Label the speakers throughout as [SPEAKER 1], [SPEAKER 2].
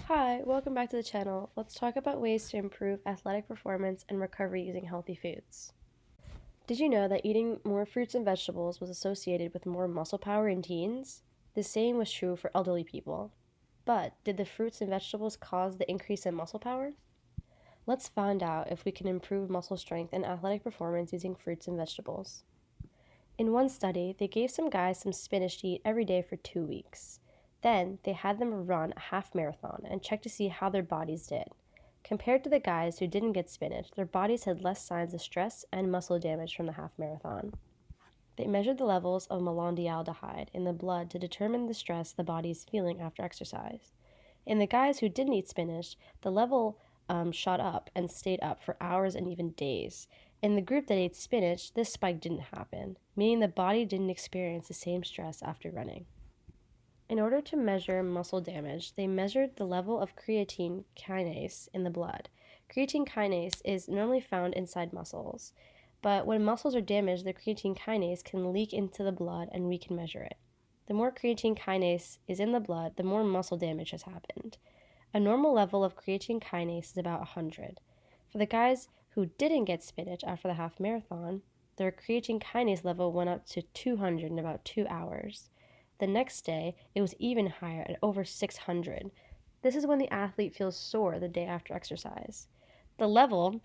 [SPEAKER 1] Hi, welcome back to the channel. Let's talk about ways to improve athletic performance and recovery using healthy foods. Did you know that eating more fruits and vegetables was associated with more muscle power in teens? The same was true for elderly people. But did the fruits and vegetables cause the increase in muscle power? Let's find out if we can improve muscle strength and athletic performance using fruits and vegetables. In one study, they gave some guys some spinach to eat every day for 2 weeks. Then they had them run a half marathon and check to see how their bodies did. Compared to the guys who didn't get spinach, their bodies had less signs of stress and muscle damage from the half marathon. They measured the levels of malondialdehyde in the blood to determine the stress the body is feeling after exercise. In the guys who didn't eat spinach, the level shot up and stayed up for hours and even days. In the group that ate spinach, this spike didn't happen, meaning the body didn't experience the same stress after running. In order to measure muscle damage, they measured the level of creatine kinase in the blood. Creatine kinase is normally found inside muscles, but when muscles are damaged, the creatine kinase can leak into the blood and we can measure it. The more creatine kinase is in the blood, the more muscle damage has happened. A normal level of creatine kinase is about 100. For the guys who didn't get spinach after the half marathon, their creatine kinase level went up to 200 in about 2 hours. The next day, it was even higher at over 600. This is when the athlete feels sore the day after exercise. The level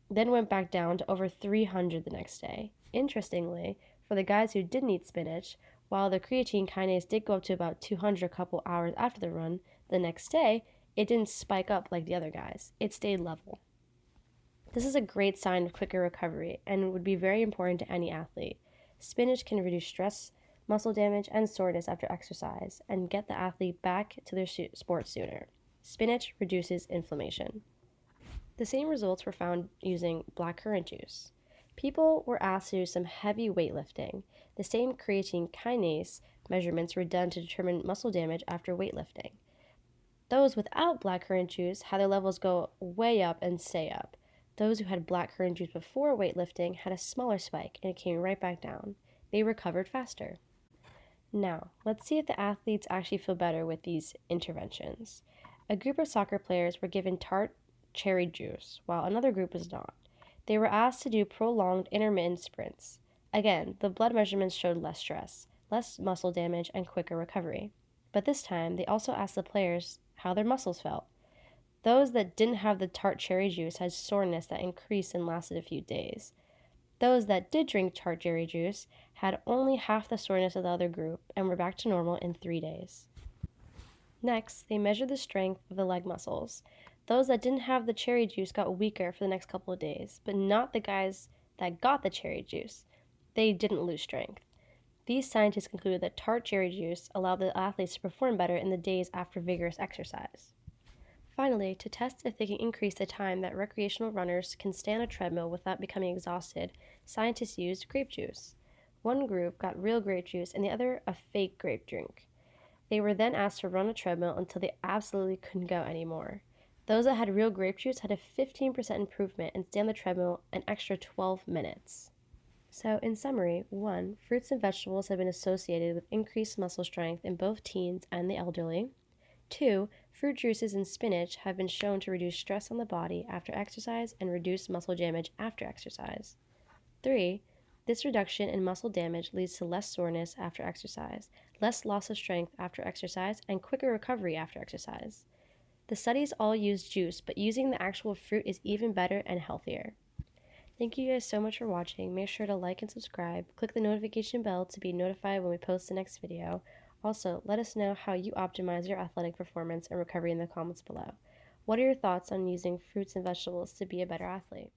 [SPEAKER 1] then went back down to over 300 the next day. Interestingly, for the guys who didn't eat spinach, while the creatine kinase did go up to about 200 a couple hours after the run, the next day, it didn't spike up like the other guys. It stayed level. This is a great sign of quicker recovery and would be very important to any athlete. Spinach can reduce stress, muscle damage, and soreness after exercise and get the athlete back to their sport sooner. Spinach reduces inflammation. The same results were found using blackcurrant juice. People were asked to do some heavy weightlifting. The same creatine kinase measurements were done to determine muscle damage after weightlifting. Those without blackcurrant juice had their levels go way up and stay up. Those who had blackcurrant juice before weightlifting had a smaller spike and it came right back down. They recovered faster. Now, let's see if the athletes actually feel better with these interventions. A group of soccer players were given tart cherry juice, while another group was not. They were asked to do prolonged intermittent sprints. Again, the blood measurements showed less stress, less muscle damage, and quicker recovery. But this time, they also asked the players how their muscles felt. Those that didn't have the tart cherry juice had soreness that increased and lasted a few days. Those that did drink tart cherry juice had only half the soreness of the other group and were back to normal in 3 days. Next, they measured the strength of the leg muscles. Those that didn't have the cherry juice got weaker for the next couple of days, but not the guys that got the cherry juice. They didn't lose strength. These scientists concluded that tart cherry juice allowed the athletes to perform better in the days after vigorous exercise. Finally, to test if they can increase the time that recreational runners can stay on a treadmill without becoming exhausted, scientists used grape juice. One group got real grape juice and the other a fake grape drink. They were then asked to run a treadmill until they absolutely couldn't go anymore. Those that had real grape juice had a 15% improvement and stayed on the treadmill an extra 12 minutes. So, in summary, 1. Fruits and vegetables have been associated with increased muscle strength in both teens and the elderly. 2. Fruit juices and spinach have been shown to reduce stress on the body after exercise and reduce muscle damage after exercise. 3. This reduction in muscle damage leads to less soreness after exercise, less loss of strength after exercise, and quicker recovery after exercise. The studies all use juice, but using the actual fruit is even better and healthier. Thank you guys so much for watching. Make sure to like and subscribe. Click the notification bell to be notified when we post the next video. Also, let us know how you optimize your athletic performance and recovery in the comments below. What are your thoughts on using fruits and vegetables to be a better athlete?